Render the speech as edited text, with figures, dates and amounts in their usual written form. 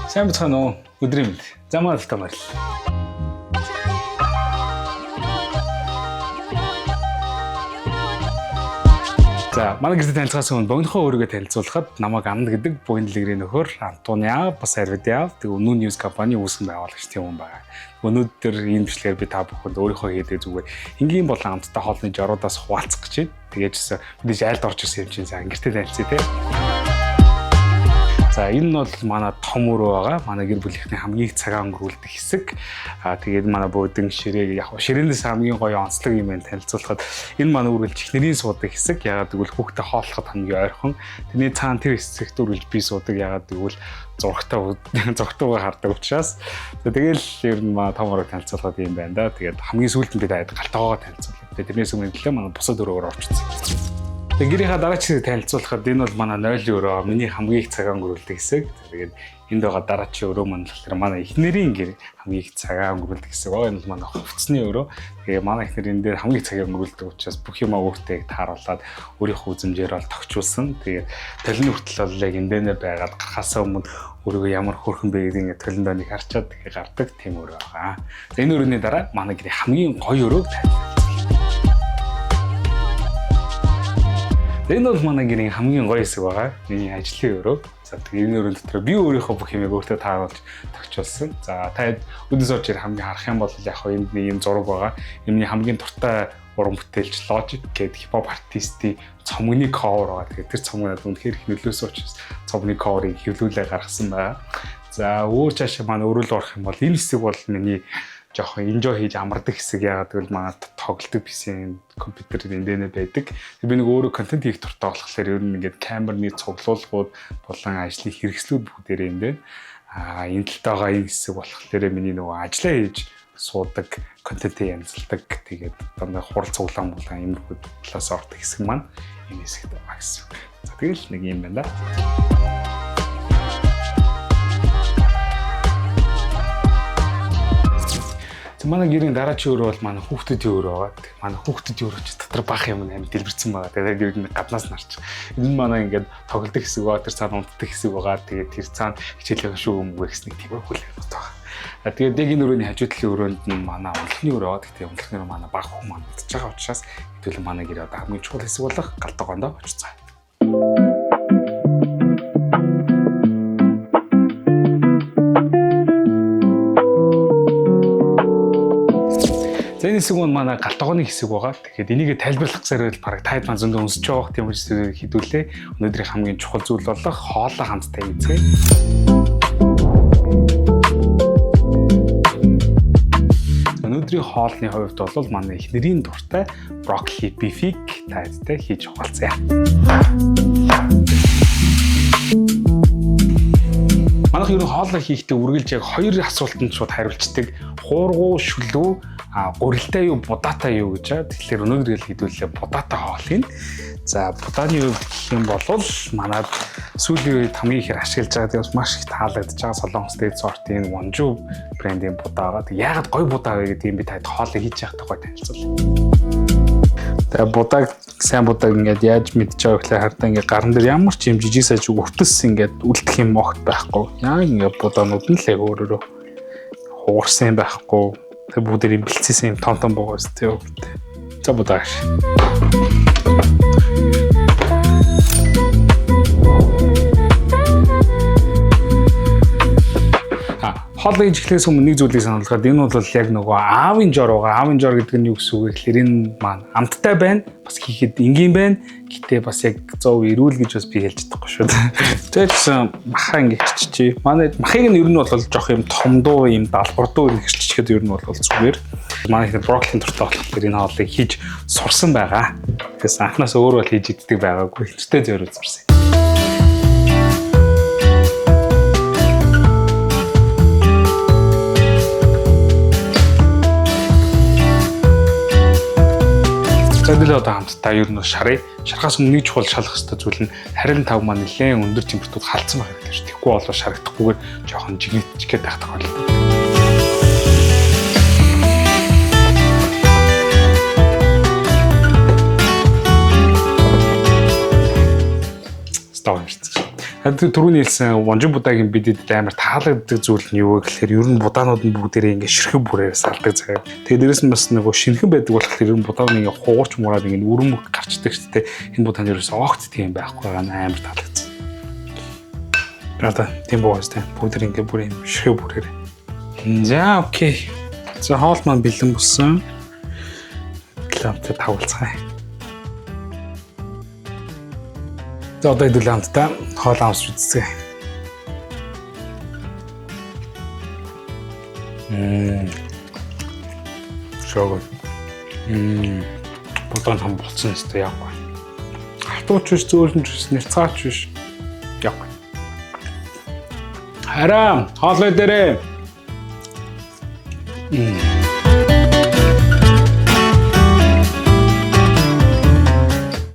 Сайн бацхан уу? Өдрийн мэнд. Замаар тамаар. За, манай гэрээ танилцахаас өмнө богинохоо өөрийгөө танилцуулахад намайг Амд гэдэг буян дэлгэрийн нөхөр Антониа бас Арвидиав тэг Үнэн Ньюс компани үүсгэн байгуулагч тийм хүн байна. Өнөөдөр энэ бичлэгээр би та бүхэнд өөрийнхөө хийдэг зүгээр энгийн болон амттай хоолны жоруудаас хуваалцах гэж байна. Тэгээч мэдээж айлд орж ирсэн юм чинь за гэртээ танилцъя те. За энэ бол манай том өрөө байгаа. Манай гэр бүлийнхний хамгийн их цагаа өнгөрүүлдэг хэсэг. Тэгээд манай бөөдөн ширээг яг ширээнээс хамгийн гоё онцлог юм танилцуулахад энэ манай үргэлж чихнэрийн суудаг хэсэг. Ягаад гэвэл хүүхдэд хооллоход хамгийн ойрхон. Тэрний цаана тэр хэсэгт үргэлж би суудаг. Ягаад гэвэл зургатаагаа хардаг учраас. Тэгэл ер нь манай том өрөөг танилцуулахад юм байна да. Тэгээд хамгийн сүүлд нь би даад галтгоогоо танилцуулъя. Тэрнээс өмнө нэлээ манай бусад өрөөгөр орчихсон. Гэрийнхаа дараачийг танилцуулахад энэ бол манай нойлын өрөө, миний хамгийн их цагаа өнгөрүүлдэг хэсэг. Тэгээд энд байгаа дараачийн өрөө маань болохоор манай эхнэрийн гэр хамгийн их цагаа өнгөрүүлдэг хэсэг. Энэ бол манай хувцсны өрөө. Тэгээд манай эхнэр энэ дээр хамгийн их цагаа өнгөрүүлдэг учраас бүх юмаа өөртөө тааруулаад өөрийнхөө үзмжээр бол тогтчулсан. Тэгээд толны хүртэл бол яг эндэнэ байгаад гарахаасаа өмнө өөрийгөө ямар хөөрхөн бэ гэдэг ингээд толон доныг харчаад тэгээд гардаг тийм өрөө байгаа. За энэ өрөөний дараа манай гэрийн хамгийн гоё өрөөг энэ бол манай гэрийн хамгийн гоё хэсэг байгаа. Миний ажлын өрөө. За тэгээ энэ өрөө дотор би өөрийнхөө бүх юмыг өөртөө тааруулж тогтчулсан. За та өдөөс орж хамгийн харах юм бол яг хоо энд нэг юм зураг байгаа. Миний хамгийн дуртай уран бүтээлч Logic гэдэг хипхоп артистийн цомгны cover байгаа. Тэгээ тэр цомог надад үнэхээр их нөлөөсөн учраас цомгны cover-ыг хэвлүүлээ гаргасан байгаа. За өөр цаашаа манай өрөөл орох юм бол энэ хэсэг бол миний жоохон enjoy хийж амардаг хэсэг. Яагаад гэвэл манай тоглолтог PC компьютер эндэнэ байдаг. Би нэг өөрөө контент хийх дуртай болохоор ер нь ингээд камерны цуглуулгууд болон ажлын хэрэгслүүд бүгдээрээ энэ байна. Энэ талтайгаа энэ хэсэг болохоор миний нөгөө ажиллаа хийж суудаг, контентээ янзалдаг. Тэгээд дандаа хурал цуглаан иймэрхүү талаас ордог хэсэг маань энэ хэсэгт байгаа гэсэн. За тэгэл нэг юм байна да. Манай гэрийн дараачийн өрөө бол манай хүүхдүүдийн өрөө байгаа. Манай хүүхдүүдийн өрөө ч дотор бах юм амт дэлбэрсэн байгаа. Тэгээд гэр нь гаднаас нарч. Энэ манай ингээд тоглолтог хэсэг байгаа, тэр цаана унтдаг хэсэг байгаа. Тэгээд тэр цаана хичээлээ шүү өмгөө гэсний тийм хүлээн байгаа. Тэгээд яг энэ өрөөний хажуу талын өрөөнд нь манай унлахны өрөө байгаа. Тэгтээ унлахны өрөө манай баг хүмүүс маань мэдж байгаа учраас хэдүүлэн манай гэр одоо хамгийн чухал хэсэг болох галтгоондоо очицгаа. Энэ хэсэг нь манай галтгооны хэсэг байгаа. Тэгэхээр энийг тайлбарлах зэрэг бараг таад маань зөндөө өнсөж байгаа тийм үсгээр хідүүлээ. Өнөөдрийн хамгийн чухал зүйл болох хоолой хамтдаа хийцгээе. Өнөөдрийн хоолны хувьд бол манай эхнэрийн дуртай брокколи бифийг таадтай хийж ухаалцъя. Манайх ер нь хоолой хийхдээ үргэлж яг хоёр асуултанд шууд хариулцдаг. Хуургуу, шүлүү, гурилтай юу, будаатай юу гэж. Тэгэхээр өнөөдөр хэлэхдээ будаатай хоол хийн. За будааны хувьд гэх юм бол манад сүүлийн үед хамгийн ихээр ашиглаж байгаа тийм маш их таалагдж байгаа Солонгос дээд сортын Wonju брендийн будаа байгаа. Яагаад гоё будаа вэ гэдэг юм би таад хоолыг хийж явахдаа гоё танилцуулъя. Тэгээ будааг сайн будааг ингээд яаж мэдж байгаа гэхлээр хардаа ингээд гаран дээр ямар ч юм жижиг саж өвтөс ингээд үлдэх юм огт байхгүй. Яг ингээд будаанууд нь л яг өөрөөрөө хуурсан байхгүй. Тэг бүгдээр бэлцсэн юм том байгаас тийм. За будааш. Хоолыг ихлээс өмнө нэг зүйлийг сануулгаад энэ бол яг нөгөө аавын жор байгаа. Аавын жор гэдэг нь юу гэсэн үг вэ гэхээр энэ маань амттай байна. Бас хийхэд энгийн байна. Гэтэ бас яг зөв эрүүл гэж бас би хэлж чадахгүй шүү дээ. Тэгээд махаа ингэччихье. Манай махыг нь ер нь бол жоох юм томдуу юм далбардуу хэрэгжчихэхэд ер нь бол зүгээр. Манай их брокколин дуртай болохоор энэ хоолыг хийж сурсан байгаа. Тэгээс анхнаас өөрөө бол хийж иддэг байгаагүй. Хичтэй зөөрөө сурсан. Тэгэлээ одоо хамтдаа ер нь шарахаас өмнө нэг чухал шалах хэрэгтэй зүйл нь 25 маань нэлээд өндөр температурт халдсан байх хэрэгтэй шүү. Тэгэхгүй бол шарагдахгүйгээр жоохон жигнэжгээд байх тохиолдол. Став юм шүү. Түрүүний хэлсэн Вонжин будагийн бидэд амар таалагддаг зүйл нь юу вэ гэхээр ер нь будаанууд нь бүгдээрээ ингээ ширхэг бүрээр салдаг заяа. Тэгээд дээрэс нь бас нөгөө шинхэн байдаг болохоор ер нь будааны ингээ хуурч мураад ингээ өрөмөг гарчдаг ч гэдэг энэ будааны ерөөс огт тийм байхгүй байгаа амар таалагдсан. Тийм боостой. Бүгд ингээ бүр юм ширхэг бүрээр. За окей. За хоол маань бэлэн болсон. Ламптай тавуулцгаая. За одоо идэл хамтдаа хоол амсч үзье. Шогоо. Будаан хам болцсон өстой яг бай. Хатууч биш зөөлөн биш нэрцгаач биш. Яг. Хараа хоолой дээрээ.